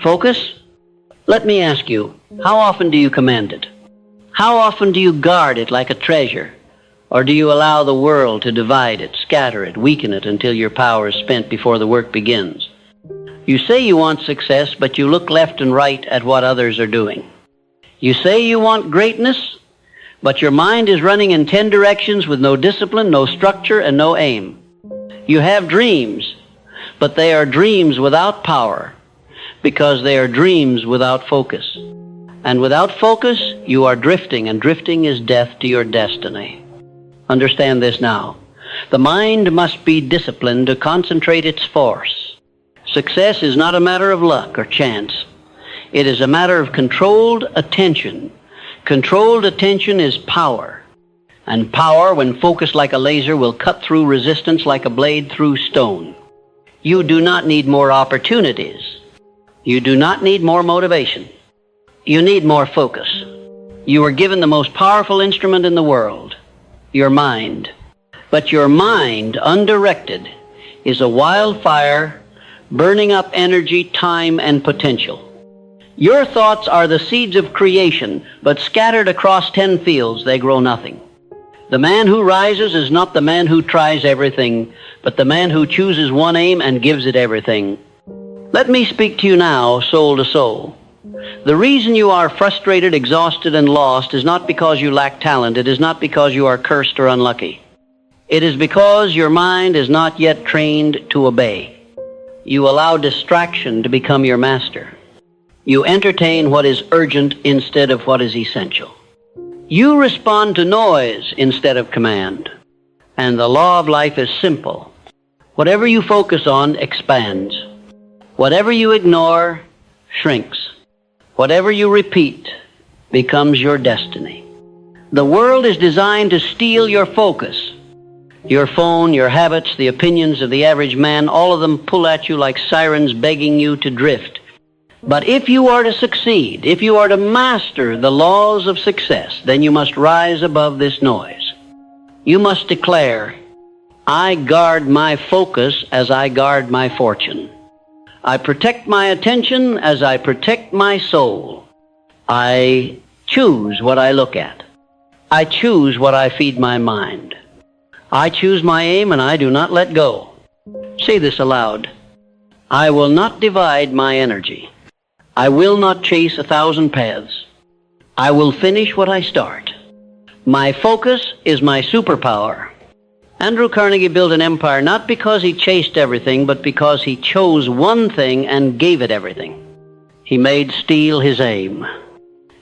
Focus? Let me ask you, how often do you command it? How often do you guard it like a treasure? Or do you allow the world to divide it, scatter it, weaken it until your power is spent before the work begins? You say you want success, but you look left and right at what others are doing. You say you want greatness, but your mind is running in 10 directions with no discipline, no structure, and no aim. You have dreams, but they are dreams without power, because they are dreams without focus. And without focus, you are drifting, and drifting is death to your destiny. Understand this now. The mind must be disciplined to concentrate its force. Success is not a matter of luck or chance. It is a matter of controlled attention. Controlled attention is power. And power, when focused like a laser, will cut through resistance like a blade through stone. You do not need more opportunities. You do not need more motivation. You need more focus. You are given the most powerful instrument in the world, your mind. But your mind, undirected, is a wildfire burning up energy, time, and potential. Your thoughts are the seeds of creation, but scattered across 10 fields, they grow nothing. The man who rises is not the man who tries everything, but the man who chooses one aim and gives it everything. Let me speak to you now, soul to soul. The reason you are frustrated, exhausted, and lost is not because you lack talent. It is not because you are cursed or unlucky. It is because your mind is not yet trained to obey. You allow distraction to become your master. You entertain what is urgent instead of what is essential. You respond to noise instead of command. And the law of life is simple. Whatever you focus on expands. Whatever you ignore shrinks. Whatever you repeat becomes your destiny. The world is designed to steal your focus. Your phone, your habits, the opinions of the average man, all of them pull at you like sirens begging you to drift. But if you are to succeed, if you are to master the laws of success, then you must rise above this noise. You must declare, I guard my focus as I guard my fortune. I protect my attention as I protect my soul. I choose what I look at. I choose what I feed my mind. I choose my aim and I do not let go. Say this aloud. I will not divide my energy. I will not chase 1,000 paths. I will finish what I start. My focus is my superpower. Andrew Carnegie built an empire not because he chased everything, but because he chose one thing and gave it everything. He made steel his aim.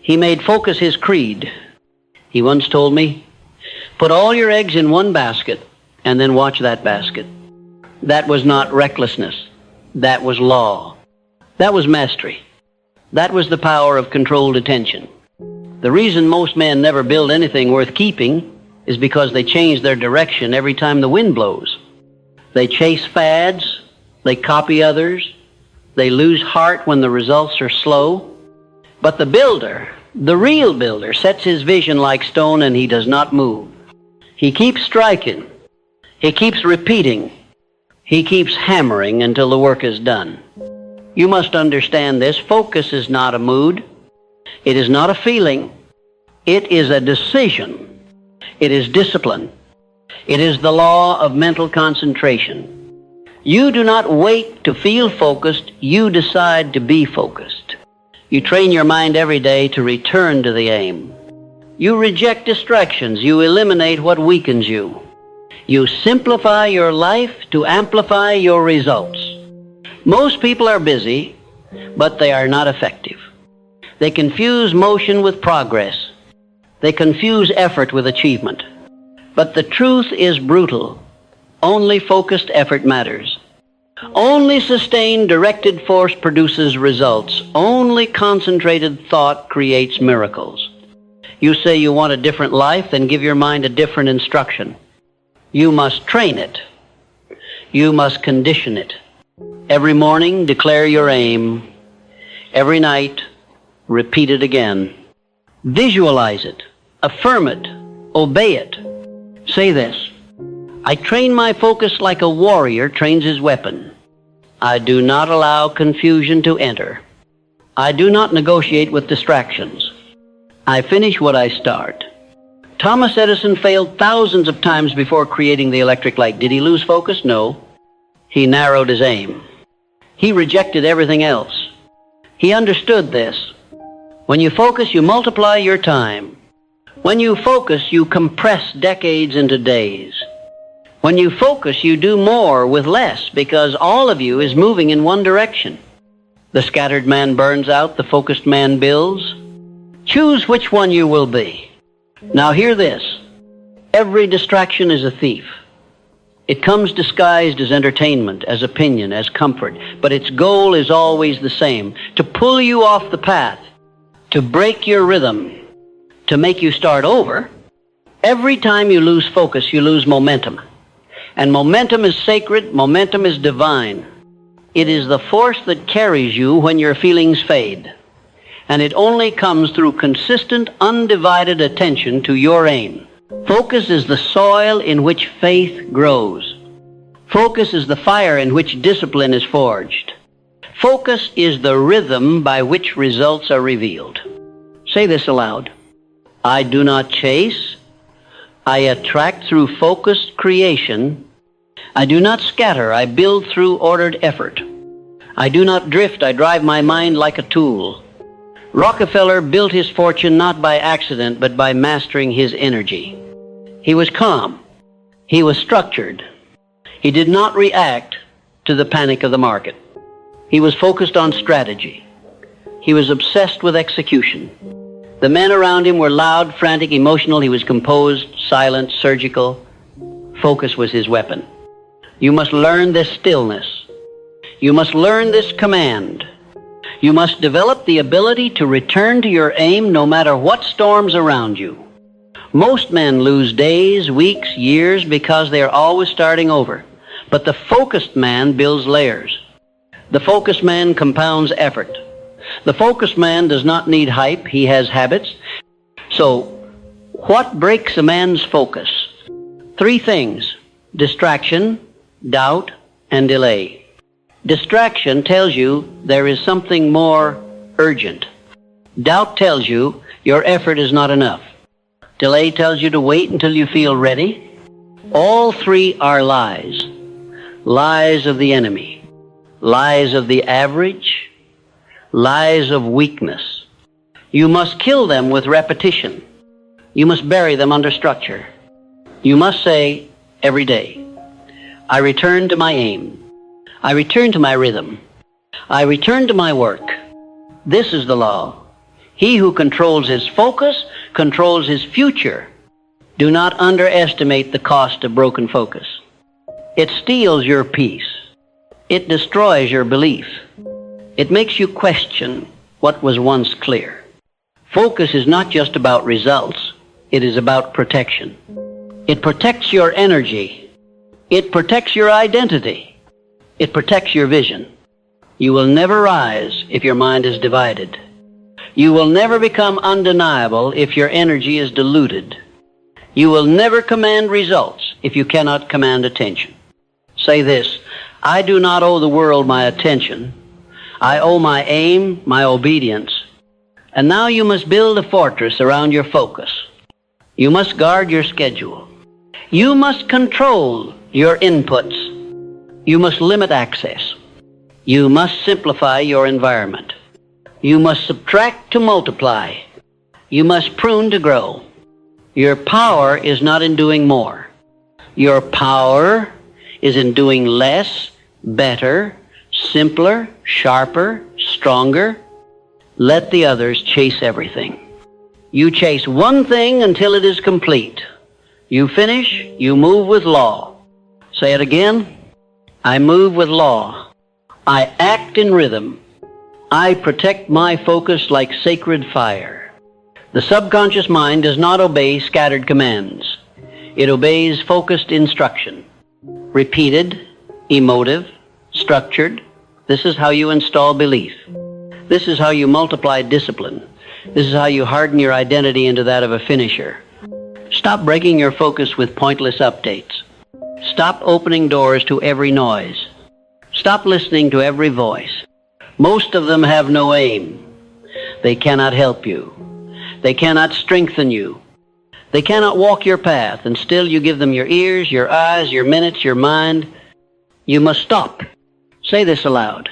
He made focus his creed. He once told me, put all your eggs in one basket and then watch that basket. That was not recklessness. That was law. That was mastery. That was the power of controlled attention. The reason most men never build anything worth keeping is because they change their direction every time the wind blows. They chase fads, they copy others, they lose heart when the results are slow. But the builder, the real builder, sets his vision like stone and he does not move. He keeps striking, he keeps repeating, he keeps hammering until the work is done. You must understand this. Focus is not a mood. It is not a feeling. It is a decision. It is discipline. It is the law of mental concentration. You do not wait to feel focused. You decide to be focused. You train your mind every day to return to the aim. You reject distractions. You eliminate what weakens you. You simplify your life to amplify your results. Most people are busy, but they are not effective. They confuse motion with progress. They confuse effort with achievement. But the truth is brutal. Only focused effort matters. Only sustained, directed force produces results. Only concentrated thought creates miracles. You say you want a different life, then give your mind a different instruction. You must train it. You must condition it. Every morning, declare your aim. Every night, repeat it again. Visualize it. Affirm it. Obey it. Say this. I train my focus like a warrior trains his weapon. I do not allow confusion to enter. I do not negotiate with distractions. I finish what I start. Thomas Edison failed thousands of times before creating the electric light. Did he lose focus? No. He narrowed his aim. He rejected everything else. He understood this. When you focus, you multiply your time. When you focus, you compress decades into days. When you focus, you do more with less because all of you is moving in one direction. The scattered man burns out, the focused man builds. Choose which one you will be. Now hear this. Every distraction is a thief. It comes disguised as entertainment, as opinion, as comfort, but its goal is always the same: to pull you off the path, to break your rhythm, to make you start over. Every time you lose focus, you lose momentum. And momentum is sacred, momentum is divine. It is the force that carries you when your feelings fade. And it only comes through consistent, undivided attention to your aim. Focus is the soil in which faith grows. Focus is the fire in which discipline is forged. Focus is the rhythm by which results are revealed. Say this aloud. I do not chase. I attract through focused creation. I do not scatter. I build through ordered effort. I do not drift. I drive my mind like a tool. Rockefeller built his fortune not by accident, but by mastering his energy. He was calm. He was structured. He did not react to the panic of the market. He was focused on strategy. He was obsessed with execution. The men around him were loud, frantic, emotional. He was composed, silent, surgical. Focus was his weapon. You must learn this stillness. You must learn this command. You must develop the ability to return to your aim no matter what storms around you. Most men lose days, weeks, years because they are always starting over. But the focused man builds layers. The focused man compounds effort. The focused man does not need hype. He has habits. So, what breaks a man's focus? 3 things: distraction, doubt, and delay. Distraction tells you there is something more urgent. Doubt tells you your effort is not enough. Delay tells you to wait until you feel ready. All 3 are lies. Lies of the enemy. Lies of the average. Lies of weakness. You must kill them with repetition. You must bury them under structure. You must say every day, I return to my aim. I return to my rhythm. I return to my work. This is the law. He who controls his focus controls his future. Do not underestimate the cost of broken focus. It steals your peace. It destroys your belief. It makes you question what was once clear. Focus is not just about results. It is about protection. It protects your energy. It protects your identity. It protects your vision. You will never rise if your mind is divided. You will never become undeniable if your energy is diluted. You will never command results if you cannot command attention. Say this: I do not owe the world my attention. I owe my aim, my obedience. And now you must build a fortress around your focus. You must guard your schedule. You must control your inputs. You must limit access. You must simplify your environment. You must subtract to multiply. You must prune to grow. Your power is not in doing more. Your power is in doing less, better, simpler, sharper, stronger. Let the others chase everything. You chase one thing until it is complete. You finish, you move with law. Say it again. I move with law. I act in rhythm. I protect my focus like sacred fire. The subconscious mind does not obey scattered commands. It obeys focused instruction. Repeated, emotive, structured. This is how you install belief. This is how you multiply discipline. This is how you harden your identity into that of a finisher. Stop breaking your focus with pointless updates. Stop opening doors to every noise. Stop listening to every voice. Most of them have no aim. They cannot help you. They cannot strengthen you. They cannot walk your path, and still you give them your ears, your eyes, your minutes, your mind. You must stop. Say this aloud.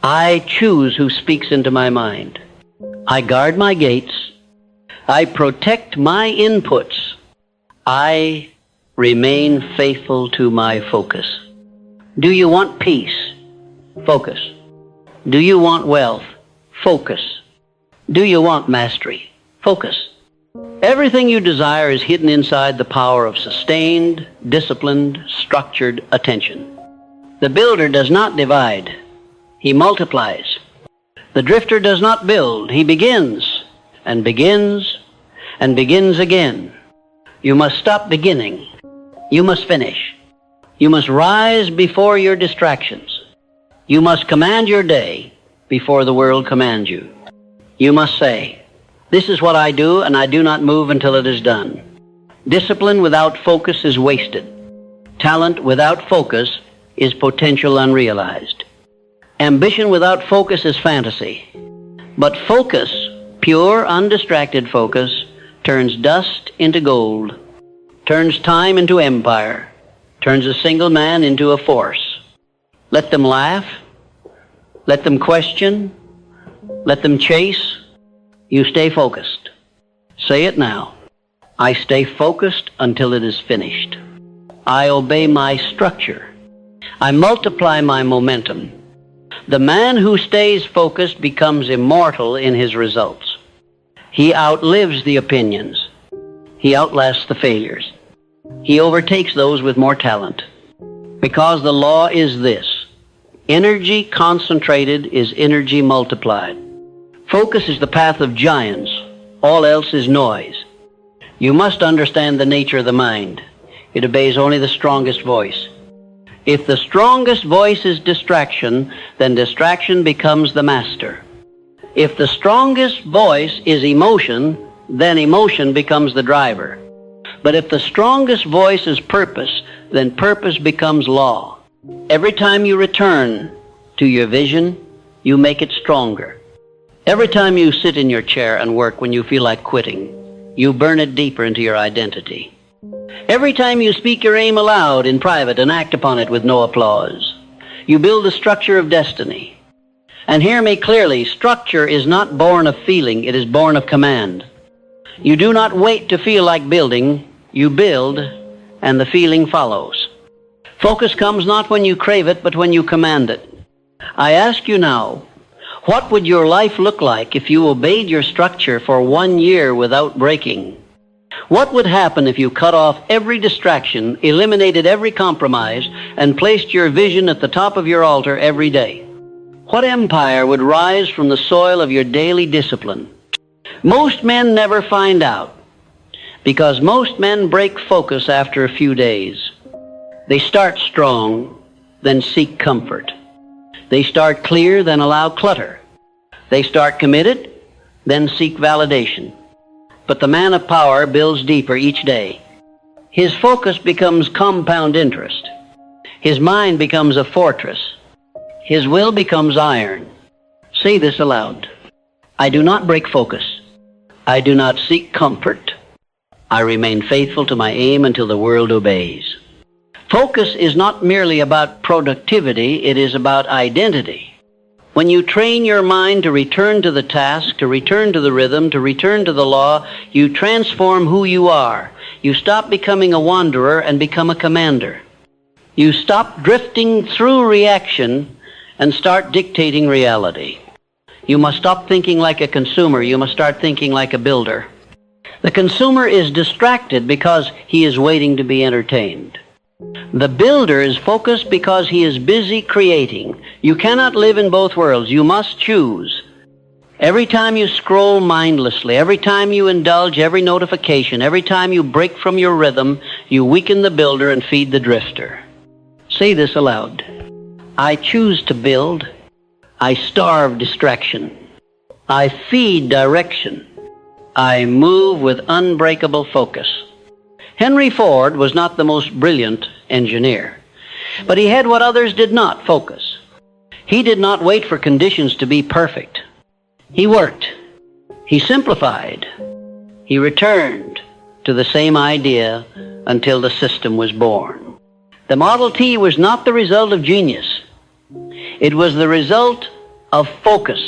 I choose who speaks into my mind. I guard my gates. I protect my inputs. I remain faithful to my focus. Do you want peace? Focus. Do you want wealth? Focus. Do you want mastery? Focus. Everything you desire is hidden inside the power of sustained, disciplined, structured attention. The builder does not divide. He multiplies. The drifter does not build. He begins and begins and begins again. You must stop beginning. You must finish. You must rise before your distractions. You must command your day before the world commands you. You must say, this is what I do, and I do not move until it is done. Discipline without focus is wasted. Talent without focus is potential unrealized. Ambition without focus is fantasy. But focus, pure, undistracted focus, turns dust into gold, turns time into empire, turns a single man into a force. Let them laugh. Let them question. Let them chase. You stay focused. Say it now. I stay focused until it is finished. I obey my structure. I multiply my momentum. The man who stays focused becomes immortal in his results. He outlives the opinions. He outlasts the failures. He overtakes those with more talent. Because the law is this: energy concentrated is energy multiplied. Focus is the path of giants. All else is noise. You must understand the nature of the mind. It obeys only the strongest voice. If the strongest voice is distraction, then distraction becomes the master. If the strongest voice is emotion, then emotion becomes the driver. But if the strongest voice is purpose, then purpose becomes law. Every time you return to your vision, you make it stronger. Every time you sit in your chair and work when you feel like quitting, you burn it deeper into your identity. Every time you speak your aim aloud in private and act upon it with no applause, you build the structure of destiny. And hear me clearly, structure is not born of feeling, it is born of command. You do not wait to feel like building, you build, and the feeling follows. Focus comes not when you crave it, but when you command it. I ask you now, what would your life look like if you obeyed your structure for 1 year without breaking? What would happen if you cut off every distraction, eliminated every compromise, and placed your vision at the top of your altar every day? What empire would rise from the soil of your daily discipline? Most men never find out, because most men break focus after a few days. They start strong, then seek comfort. They start clear, then allow clutter. They start committed, then seek validation. But the man of power builds deeper each day. His focus becomes compound interest. His mind becomes a fortress. His will becomes iron. Say this aloud. I do not break focus. I do not seek comfort. I remain faithful to my aim until the world obeys. Focus is not merely about productivity, it is about identity. When you train your mind to return to the task, to return to the rhythm, to return to the law, you transform who you are. You stop becoming a wanderer and become a commander. You stop drifting through reaction and start dictating reality. You must stop thinking like a consumer. You must start thinking like a builder. The consumer is distracted because he is waiting to be entertained. The builder is focused because he is busy creating. You cannot live in both worlds. You must choose. Every time you scroll mindlessly, every time you indulge every notification, every time you break from your rhythm, you weaken the builder and feed the drifter. Say this aloud. I choose to build. I starve distraction. I feed direction. I move with unbreakable focus. Henry Ford was not the most brilliant engineer, but he had what others did not: focus. He did not wait for conditions to be perfect. He worked. He simplified. He returned to the same idea until the system was born. The Model T was not the result of genius. It was the result of focus.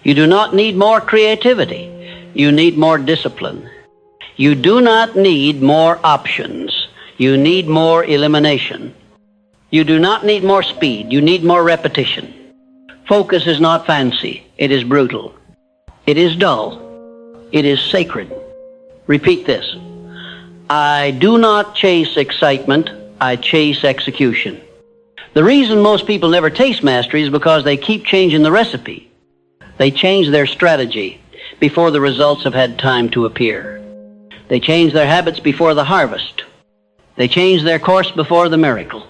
You do not need more creativity. You need more discipline. You do not need more options. You need more elimination. You do not need more speed. You need more repetition. Focus is not fancy. It is brutal. It is dull. It is sacred. Repeat this. I do not chase excitement. I chase execution. The reason most people never taste mastery is because they keep changing the recipe. They change their strategy before the results have had time to appear. They change their habits before the harvest. They change their course before the miracle.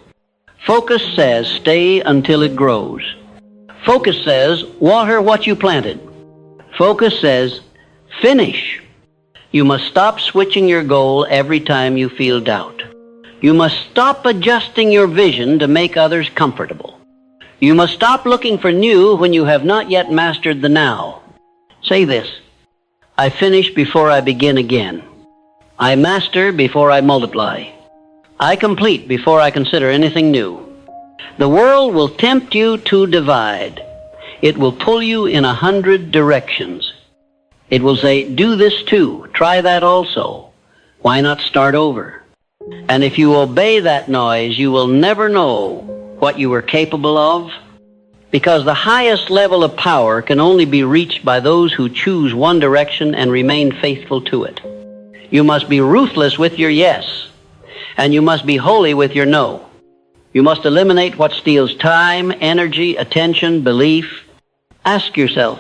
Focus says, stay until it grows. Focus says, water what you planted. Focus says, finish. You must stop switching your goal every time you feel doubt. You must stop adjusting your vision to make others comfortable. You must stop looking for new when you have not yet mastered the now. Say this, I finish before I begin again. I master before I multiply. I complete before I consider anything new. The world will tempt you to divide. It will pull you in 100 directions. It will say, do this too, try that also. Why not start over? And if you obey that noise, you will never know what you were capable of, because the highest level of power can only be reached by those who choose one direction and remain faithful to it. You must be ruthless with your yes, and you must be holy with your no. You must eliminate what steals time, energy, attention, belief. Ask yourself,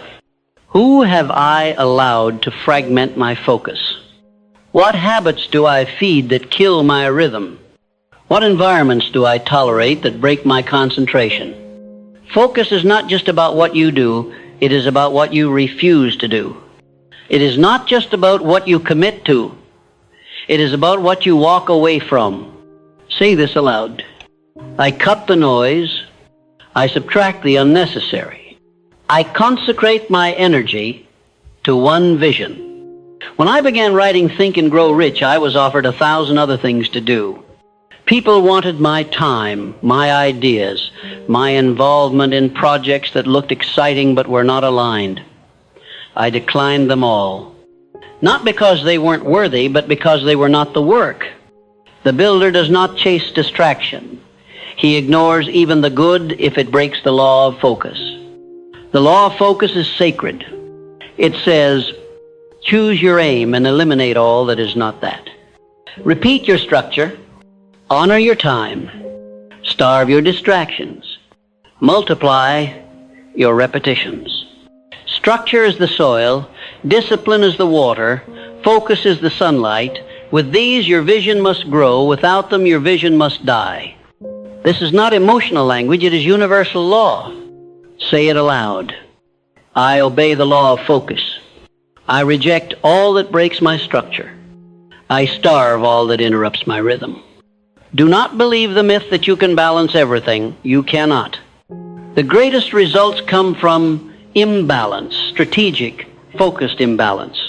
who have I allowed to fragment my focus? What habits do I feed that kill my rhythm? What environments do I tolerate that break my concentration? Focus is not just about what you do, it is about what you refuse to do. It is not just about what you commit to, it is about what you walk away from. Say this aloud. I cut the noise, I subtract the unnecessary. I consecrate my energy to one vision. When I began writing Think and Grow Rich, I was offered 1,000 other things to do. People wanted my time, my ideas, my involvement in projects that looked exciting but were not aligned. I declined them all. Not because they weren't worthy, but because they were not the work. The builder does not chase distraction. He ignores even the good if it breaks the law of focus. The law of focus is sacred. It says, choose your aim and eliminate all that is not that. Repeat your structure. Honor your time. Starve your distractions. Multiply your repetitions. Structure is the soil. Discipline is the water. Focus is the sunlight. With these, your vision must grow. Without them, your vision must die. This is not emotional language. It is universal law. Say it aloud. I obey the law of focus. I reject all that breaks my structure. I starve all that interrupts my rhythm. Do not believe the myth that you can balance everything. You cannot. The greatest results come from imbalance, strategic, focused imbalance.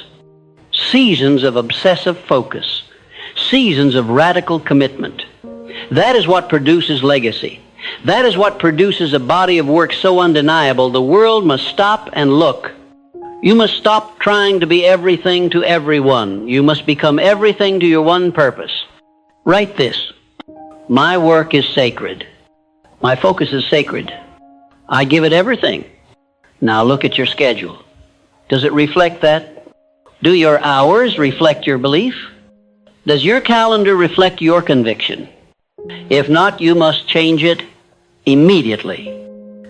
Seasons of obsessive focus. Seasons of radical commitment. That is what produces legacy. That is what produces a body of work so undeniable the world must stop and look. You must stop trying to be everything to everyone. You must become everything to your one purpose. Write this. My work is sacred. My focus is sacred. I give it everything. Now look at your schedule. Does it reflect that? Do your hours reflect your belief? Does your calendar reflect your conviction? If not, you must change it immediately.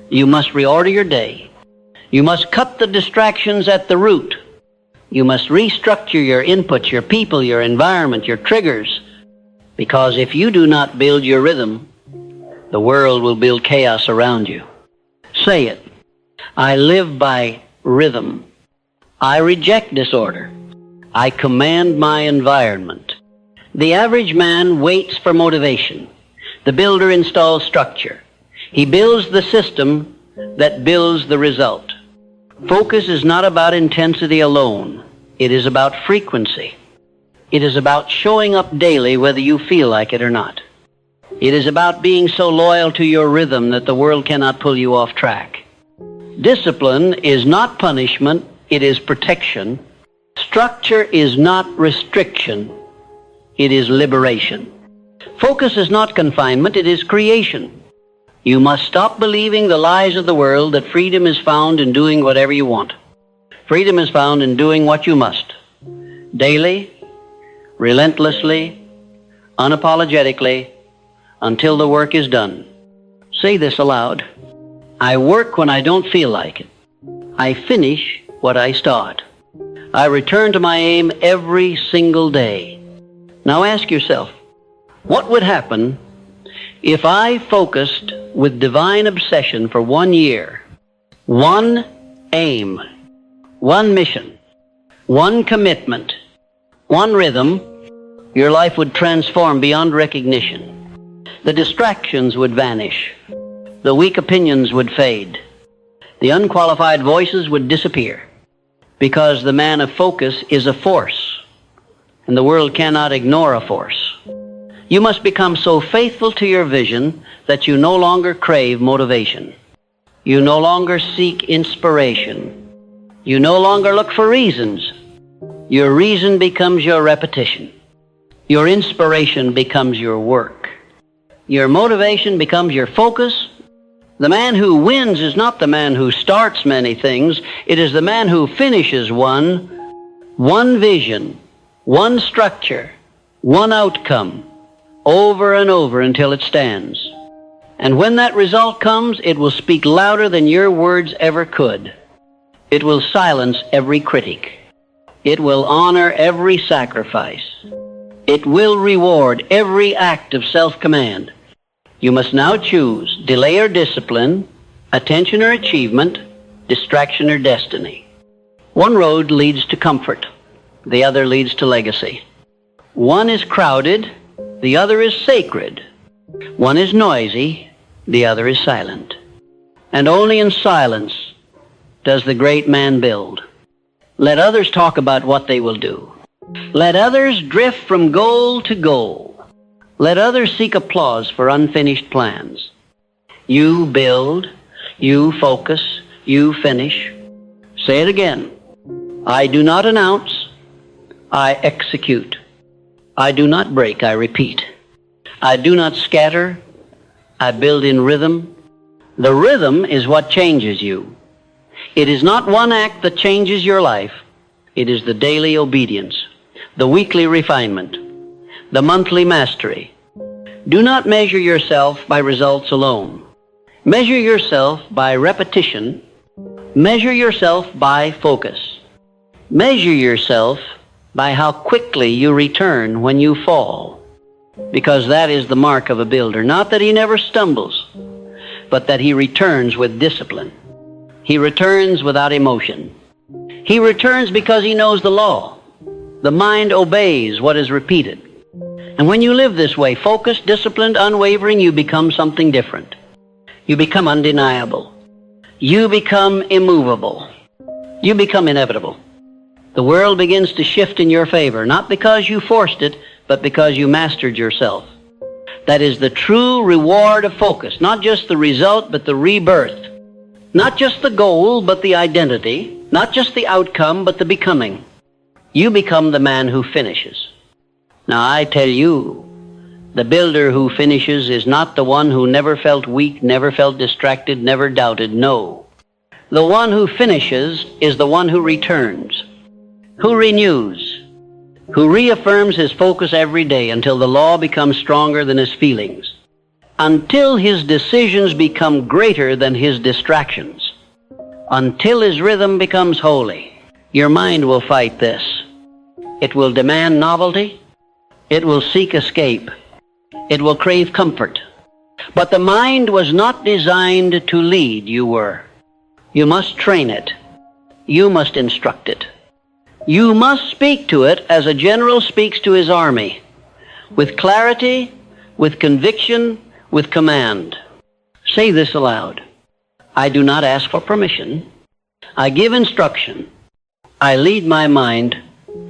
You must reorder your day. You must cut the distractions at the root. You must restructure your inputs, your people, your environment, your triggers. Because if you do not build your rhythm, the world will build chaos around you. Say it. I live by rhythm. I reject disorder. I command my environment. The average man waits for motivation. The builder installs structure. He builds the system that builds the result. Focus is not about intensity alone. It is about frequency. It is about showing up daily whether you feel like it or not. It is about being so loyal to your rhythm that the world cannot pull you off track. Discipline is not punishment, it is protection. Structure is not restriction, it is liberation. Focus is not confinement, it is creation. You must stop believing the lies of the world that freedom is found in doing whatever you want. Freedom is found in doing what you must. Daily, relentlessly, unapologetically, until the work is done. Say this aloud. I work when I don't feel like it. I finish what I start. I return to my aim every single day. Now ask yourself, what would happen if I focused with divine obsession for 1 year? One aim, one mission, one commitment, one rhythm. Your life would transform beyond recognition. The distractions would vanish. The weak opinions would fade. The unqualified voices would disappear. Because the man of focus is a force, and the world cannot ignore a force. You must become so faithful to your vision that you no longer crave motivation. You no longer seek inspiration. You no longer look for reasons. Your reason becomes your repetition. Your inspiration becomes your work. Your motivation becomes your focus. The man who wins is not the man who starts many things. It is the man who finishes one vision, one structure, one outcome, over and over until it stands. And when that result comes, it will speak louder than your words ever could. It will silence every critic. It will honor every sacrifice. It will reward every act of self-command. You must now choose delay or discipline, attention or achievement, distraction or destiny. One road leads to comfort. The other leads to legacy. One is crowded. The other is sacred. One is noisy. The other is silent. And only in silence does the great man build. Let others talk about what they will do. Let others drift from goal to goal. Let others seek applause for unfinished plans. You build, you focus, you finish. Say it again. I do not announce, I execute. I do not break, I repeat. I do not scatter, I build in rhythm. The rhythm is what changes you. It is not one act that changes your life. It is the daily obedience, the weekly refinement, the monthly mastery. Do not measure yourself by results alone. Measure yourself by repetition. Measure yourself by focus. Measure yourself by how quickly you return when you fall. Because that is the mark of a builder. Not that he never stumbles, but that he returns with discipline. He returns without emotion. He returns because he knows the law. The mind obeys what is repeated. And when you live this way, focused, disciplined, unwavering, you become something different. You become undeniable. You become immovable. You become inevitable. The world begins to shift in your favor, not because you forced it, but because you mastered yourself. That is the true reward of focus, not just the result, but the rebirth. Not just the goal, but the identity. Not just the outcome, but the becoming. You become the man who finishes. Now I tell you, the builder who finishes is not the one who never felt weak, never felt distracted, never doubted. No. The one who finishes is the one who returns, who renews, who reaffirms his focus every day until the law becomes stronger than his feelings, until his decisions become greater than his distractions, until his rhythm becomes holy. Your mind will fight this. It will demand novelty. It will seek escape. It will crave comfort. But the mind was not designed to lead, you were. You must train it. You must instruct it. You must speak to it as a general speaks to his army, with clarity, with conviction, with command. Say this aloud. I do not ask for permission. I give instruction. I lead my mind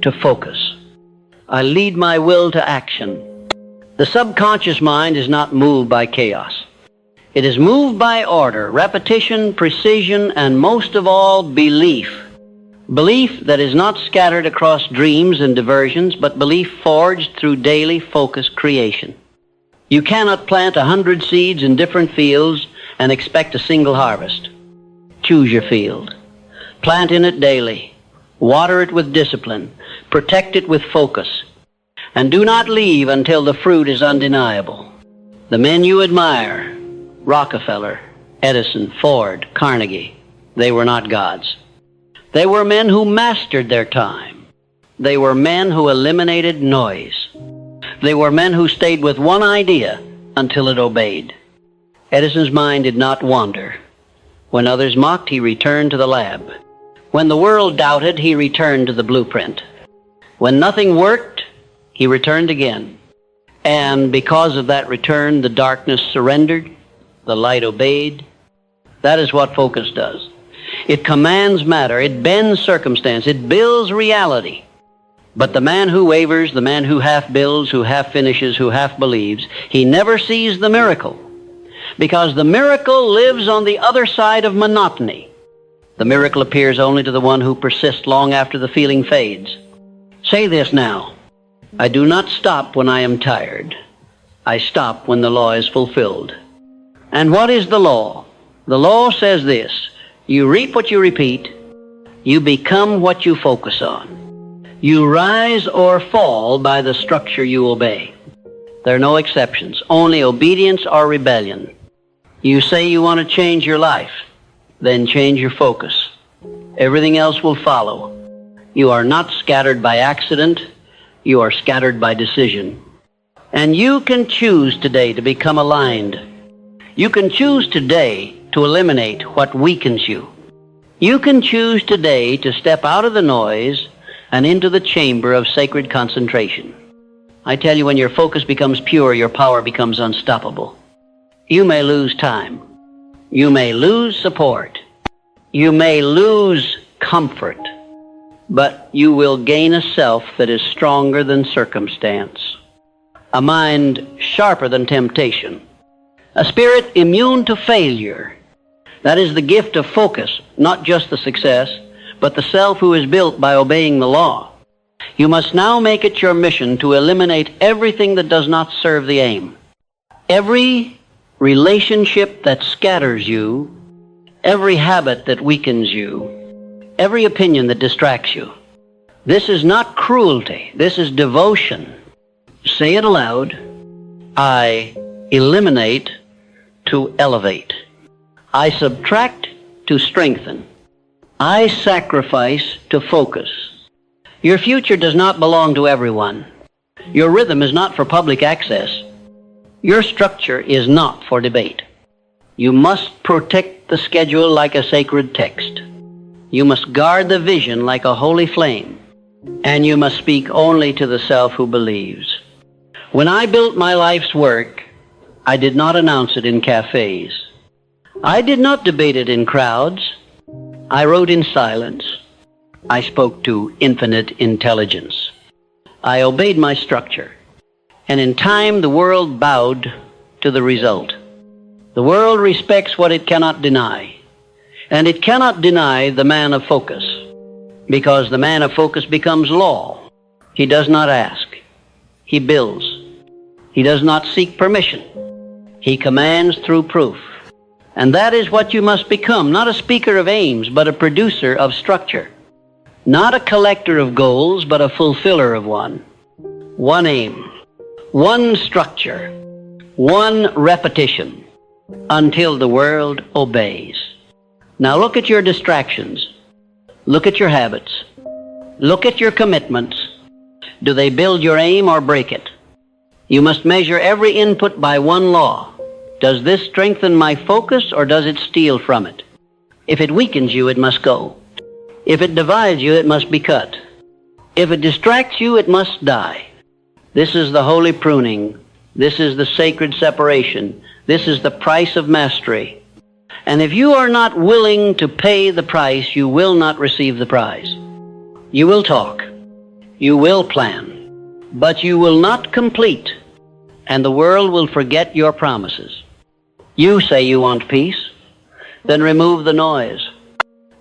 to focus. I lead my will to action. The subconscious mind is not moved by chaos. It is moved by order, repetition, precision, and most of all, belief. Belief that is not scattered across dreams and diversions, but belief forged through daily focused creation. You cannot plant 100 seeds in different fields and expect a single harvest. Choose your field. Plant in it daily. Water it with discipline. Protect it with focus. And do not leave until the fruit is undeniable. The men you admire, Rockefeller, Edison, Ford, Carnegie, they were not gods. They were men who mastered their time. They were men who eliminated noise. They were men who stayed with one idea until it obeyed. Edison's mind did not wander. When others mocked, he returned to the lab. When the world doubted, he returned to the blueprint. When nothing worked, he returned again. And because of that return, the darkness surrendered, the light obeyed. That is what focus does. It commands matter, it bends circumstance, it builds reality. But the man who wavers, the man who half builds, who half finishes, who half believes, he never sees the miracle. Because the miracle lives on the other side of monotony. The miracle appears only to the one who persists long after the feeling fades. Say this now. I do not stop when I am tired. I stop when the law is fulfilled. And what is the law? The law says this. You reap what you repeat. You become what you focus on. You rise or fall by the structure you obey. There are no exceptions, only obedience or rebellion. You say you want to change your life, then change your focus. Everything else will follow. You are not scattered by accident. You are scattered by decision. And you can choose today to become aligned. You can choose today to eliminate what weakens you. You can choose today to step out of the noise and into the chamber of sacred concentration. I tell you, when your focus becomes pure, your power becomes unstoppable. You may lose time. You may lose support. You may lose comfort. But you will gain a self that is stronger than circumstance, a mind sharper than temptation, a spirit immune to failure. That is the gift of focus, not just the success, but the self who is built by obeying the law. You must now make it your mission to eliminate everything that does not serve the aim. Every relationship that scatters you, every habit that weakens you, every opinion that distracts you. This is not cruelty. This is devotion. Say it aloud. I eliminate to elevate. I subtract to strengthen. I sacrifice to focus. Your future does not belong to everyone. Your rhythm is not for public access. Your structure is not for debate. You must protect the schedule like a sacred text. You must guard the vision like a holy flame. And you must speak only to the self who believes. When I built my life's work, I did not announce it in cafes. I did not debate it in crowds. I wrote in silence. I spoke to infinite intelligence. I obeyed my structure. And in time, the world bowed to the result. The world respects what it cannot deny. And it cannot deny the man of focus, because the man of focus becomes law. He does not ask. He builds. He does not seek permission. He commands through proof. And that is what you must become, not a speaker of aims, but a producer of structure. Not a collector of goals, but a fulfiller of one. One aim, one structure, one repetition, until the world obeys. Now look at your distractions. Look at your habits. Look at your commitments. Do they build your aim or break it? You must measure every input by one law. Does this strengthen my focus or does it steal from it? If it weakens you, it must go. If it divides you, it must be cut. If it distracts you, it must die. This is the holy pruning. This is the sacred separation. This is the price of mastery. And if you are not willing to pay the price, you will not receive the prize. You will talk. You will plan. But you will not complete. And the world will forget your promises. You say you want peace. Then remove the noise.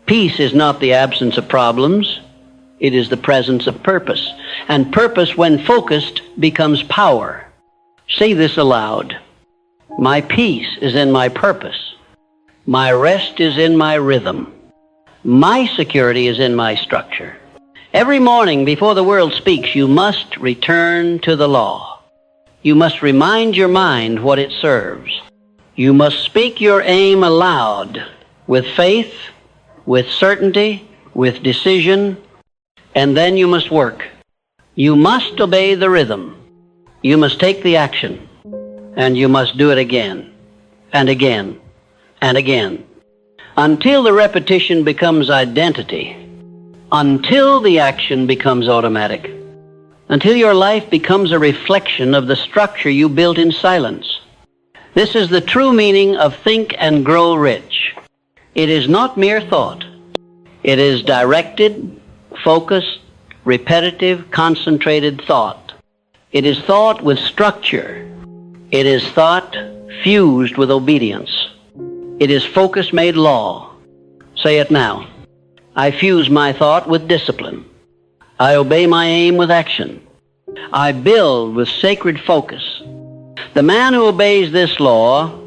Peace is not the absence of problems. It is the presence of purpose. And purpose, when focused, becomes power. Say this aloud. My peace is in my purpose. My rest is in my rhythm. My security is in my structure. Every morning before the world speaks, you must return to the law. You must remind your mind what it serves. You must speak your aim aloud with faith, with certainty, with decision, and then you must work. You must obey the rhythm. You must take the action, and you must do it again, and again, and again, until the repetition becomes identity, until the action becomes automatic, until your life becomes a reflection of the structure you built in silence. This is the true meaning of think and grow rich. It is not mere thought. It is directed, focused, repetitive, concentrated thought. It is thought with structure. It is thought fused with obedience. It is focus made law. Say it now. I fuse my thought with discipline. I obey my aim with action. I build with sacred focus. The man who obeys this law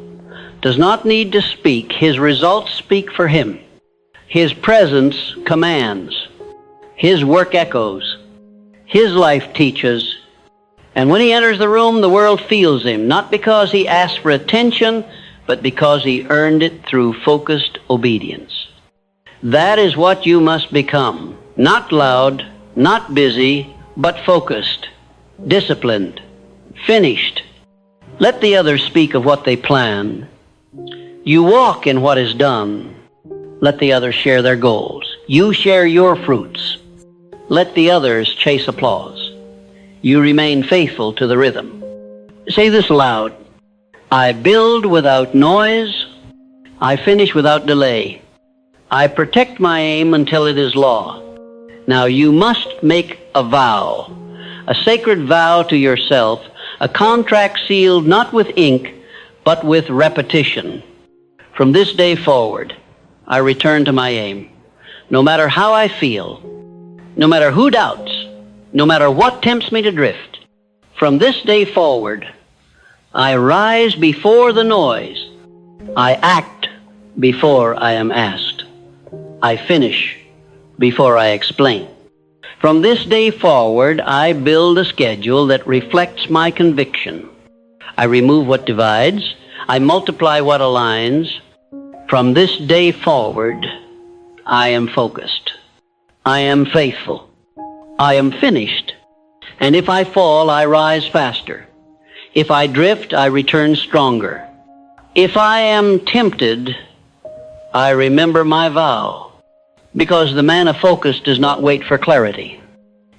does not need to speak. His results speak for him. His presence commands. His work echoes. His life teaches. And when he enters the room, the world feels him, not because he asked for attention, but because he earned it through focused obedience. That is what you must become. Not loud, not busy, but focused, disciplined, finished. Let the others speak of what they plan. You walk in what is done. Let the others share their goals. You share your fruits. Let the others chase applause. You remain faithful to the rhythm. Say this aloud. I build without noise. I finish without delay. I protect my aim until it is law. Now you must make a vow, a sacred vow to yourself, a contract sealed not with ink, but with repetition. From this day forward, I return to my aim. No matter how I feel, no matter who doubts, no matter what tempts me to drift, from this day forward, I rise before the noise. I act before I am asked. I finish before I explain. From this day forward, I build a schedule that reflects my conviction. I remove what divides. I multiply what aligns. From this day forward, I am focused. I am faithful. I am finished. And if I fall, I rise faster. If I drift, I return stronger. If I am tempted, I remember my vow. Because the man of focus does not wait for clarity.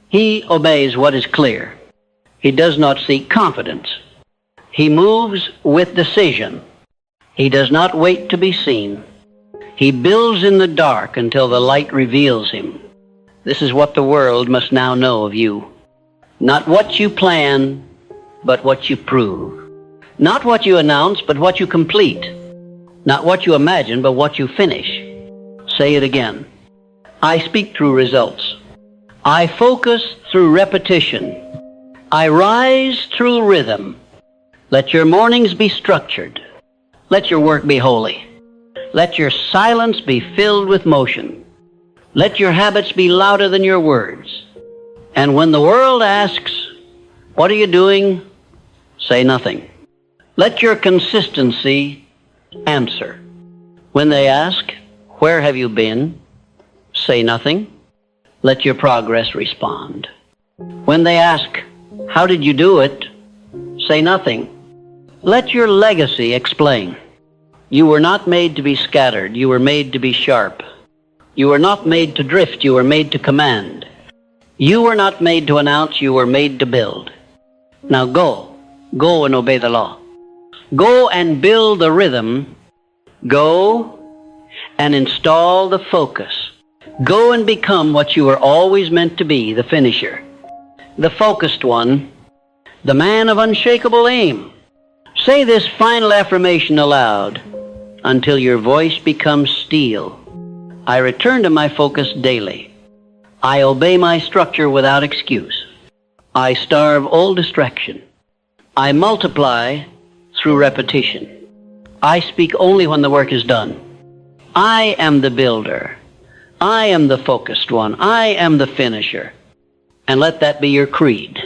He obeys what is clear. He does not seek confidence. He moves with decision. He does not wait to be seen. He builds in the dark until the light reveals him. This is what the world must now know of you. Not what you plan, but what you prove. Not what you announce, but what you complete. Not what you imagine, but what you finish. Say it again. I speak through results. I focus through repetition. I rise through rhythm. Let your mornings be structured. Let your work be holy. Let your silence be filled with motion. Let your habits be louder than your words. And when the world asks, what are you doing? Say nothing. Let your consistency answer. When they ask, where have you been? Say nothing. Let your progress respond. When they ask, how did you do it? Say nothing. Let your legacy explain. You were not made to be scattered. You were made to be sharp. You were not made to drift. You were made to command. You were not made to announce. You were made to build. Now go. Go and obey the law. Go and build the rhythm Go and install the focus. Go and become what you were always meant to be, the finisher, the focused one, the man of unshakable aim. Say this final affirmation aloud until your voice becomes steel. I return to my focus daily. I obey my structure without excuse. I starve all distraction. I multiply through repetition. I speak only when the work is done. I am the builder. I am the focused one. I am the finisher. And let that be your creed.